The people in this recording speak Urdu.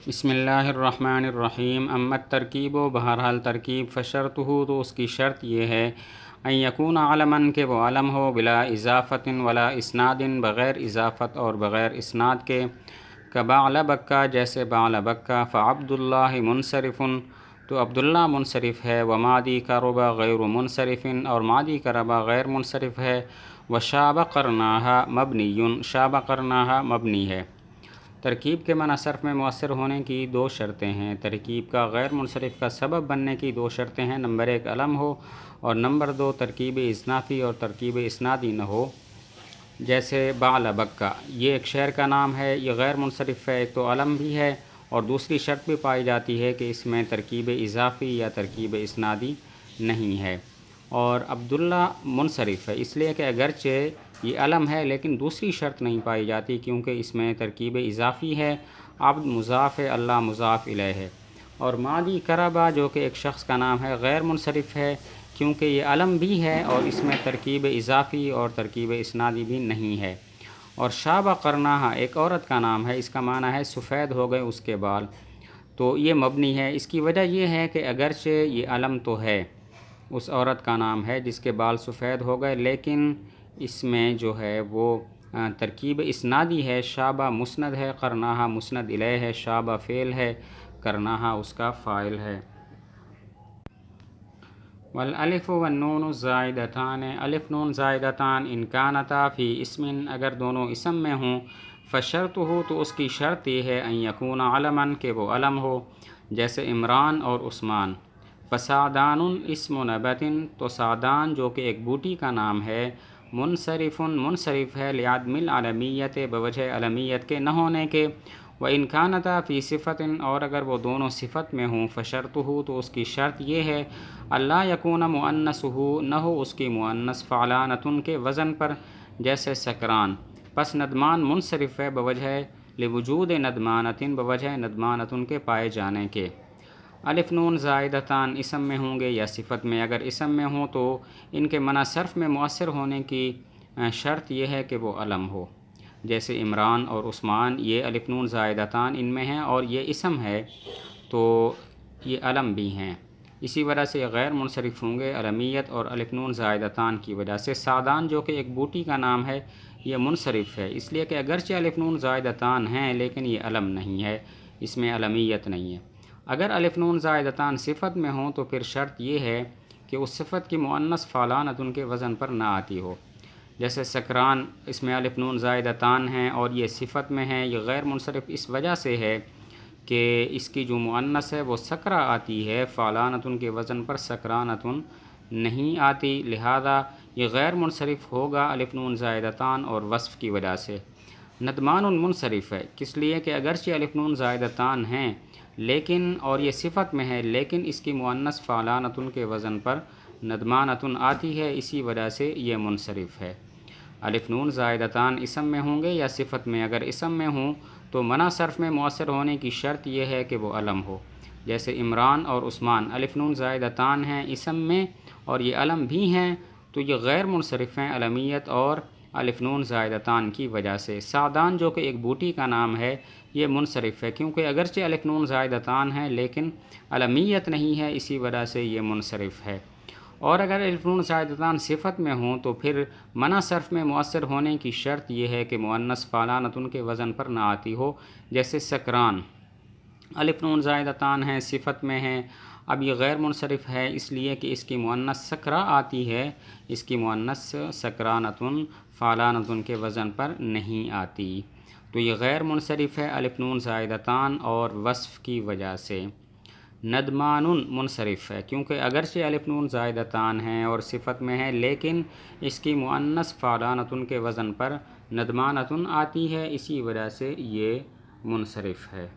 بسم اللہ الرحمن الرحیم۔ اما ترکیب و بہرحال ترکیب فشرط ہو تو اس کی شرط یہ ہے ان یکون علماً کہ وہ علم ہو بلا اضافت ولا اسناد، بغیر اضافت اور بغیر اسناد کے، کبعل بکہ جیسے بعل بکہ، فعبد اللہ منصرف تو عبداللہ منصرف ہے، ومادی کربا غیر منصرف اور مادی کربا غیر منصرف ہے، وشاب قرناہا مبنی، شاب قرناہا مبنی ہے۔ ترکیب کے معنی صرف میں مؤثر ہونے کی دو شرطیں ہیں۔ ترکیب کا غیر منصرف کا سبب بننے کی دو شرطیں ہیں، نمبر 1 علم ہو اور نمبر 2 ترکیب اضافی اور ترکیب اسنادی نہ ہو۔ جیسے بعل بکہ، یہ ایک شہر کا نام ہے، یہ غیر منصرف ہے، ایک تو علم بھی ہے اور دوسری شرط بھی پائی جاتی ہے کہ اس میں ترکیب اضافی یا ترکیب اسنادی نہیں ہے۔ اور عبداللہ منصرف ہے اس لیے کہ اگرچہ یہ علم ہے لیکن دوسری شرط نہیں پائی جاتی کیونکہ اس میں ترکیب اضافی ہے، عبد مضاف ہے، اللہ مضاف الیہ ہے۔ اور مادی کربا جو کہ ایک شخص کا نام ہے غیر منصرف ہے کیونکہ یہ علم بھی ہے اور اس میں ترکیب اضافی اور ترکیب اسنادی بھی نہیں ہے۔ اور شابہ قرناہا ایک عورت کا نام ہے، اس کا معنی ہے سفید ہو گئے اس کے بال، تو یہ مبنی ہے۔ اس کی وجہ یہ ہے کہ اگرچہ یہ علم تو ہے، اس عورت کا نام ہے جس کے بال سفید ہو گئے، لیکن اس میں جو ہے وہ ترکیب اسنادی ہے۔ شابہ مسند ہے، قرناہا مسند الیہ ہے، شابہ فعل ہے، قرناہا اس کا فاعل ہے۔ والالف والنون الزائدتان، الف نون زائدتان ان کانتا فی اسم، اگر دونوں اسم میں ہوں، فشرط ہو تو اس کی شرط یہ ہے ان یکون علما کہ وہ علم ہو، جیسے عمران اور عثمان۔ فسعدان اسم نبت تو سعدان جو کہ ایک بوٹی کا نام ہے، منصرف منصرف ہے لعدم العلمیت بوجہ علمیت کے نہ ہونے کے، وَإِنْ كَانَتَا فِي صِفَةٍ اور اگر وہ دونوں صفت میں ہوں، فشرطہ تو اس کی شرط یہ ہے اللہ یکون مؤنثہ نہ ہو اس کی مؤنث فعلانۃ کے وزن پر، جیسے سکران۔ پس ندمان منصرف ہے بوجہ لوجود ندمانۃ بوجہ ندمانۃ کے پائے جانے کے۔ الف نون زائدتان اسم میں ہوں گے یا صفت میں، اگر اسم میں ہوں تو ان کے معنی صرف میں مؤثر ہونے کی شرط یہ ہے کہ وہ علم ہو، جیسے عمران اور عثمان، یہ الف نون زائدتان ان میں ہیں اور یہ اسم ہے تو یہ علم بھی ہیں، اسی وجہ سے یہ غیر منصرف ہوں گے علمیت اور الف نون زائدتان کی وجہ سے۔ سعدان جو کہ ایک بوٹی کا نام ہے، یہ منصرف ہے اس لیے کہ اگرچہ الف نون زائدتان ہیں لیکن یہ علم نہیں ہے، اس میں علمیت نہیں ہے۔ اگر الف نون زائدتان صفت میں ہوں تو پھر شرط یہ ہے کہ اس صفت کی مؤنث فعلانۃ کے وزن پر نہ آتی ہو، جیسے سکران، اس میں الف نون زائدتان ہیں اور یہ صفت میں ہیں، یہ غیر منصرف اس وجہ سے ہے کہ اس کی جو مؤنث ہے وہ سکرا آتی ہے، فعلانۃ کے وزن پر سکرانۃ نہیں آتی، لہذا یہ غیر منصرف ہوگا الف نون زائدتان اور وصف کی وجہ سے۔ ندمان منصرف ہے کس لیے کہ اگرچہ الف نون زائدتان ہیں لیکن اور یہ صفت میں ہے لیکن اس کی مؤنث فعلانۃ کے وزن پر ندمانۃ آتی ہے، اسی وجہ سے یہ منصرف ہے۔ الف نون زائدتان اسم میں ہوں گے یا صفت میں، اگر اسم میں ہوں تو منع صرف میں مؤثر ہونے کی شرط یہ ہے کہ وہ علم ہو، جیسے عمران اور عثمان، الف نون زائدتان ہیں اسم میں اور یہ علم بھی ہیں تو یہ غیر منصرف ہیں علمیت اور الف نون زائدتان کی وجہ سے۔ سعدان جو کہ ایک بوٹی کا نام ہے، یہ منصرف ہے کیونکہ اگرچہ الف نون زائدتان ہیں لیکن علمیت نہیں ہے، اسی وجہ سے یہ منصرف ہے۔ اور اگر الف نون زائدتان صفت میں ہوں تو پھر منع صرف میں مؤثر ہونے کی شرط یہ ہے کہ مؤنث فعلانۃ کے وزن پر نہ آتی ہو، جیسے سکران، الف نون زائدتان ہیں صفت میں ہیں، اب یہ غیر منصرف ہے اس لیے کہ اس کی مؤنث سکرا آتی ہے، اس کی مؤنث سکرانۃ فعلانۃ کے وزن پر نہیں آتی، تو یہ غیر منصرف ہے الف نون زائدتان اور وصف کی وجہ سے۔ ندمان منصرف ہے کیونکہ اگرچہ الف نون زائدتان ہیں اور صفت میں ہے لیکن اس کی مؤنث فعلانۃ کے وزن پر ندمانۃ آتی ہے، اسی وجہ سے یہ منصرف ہے۔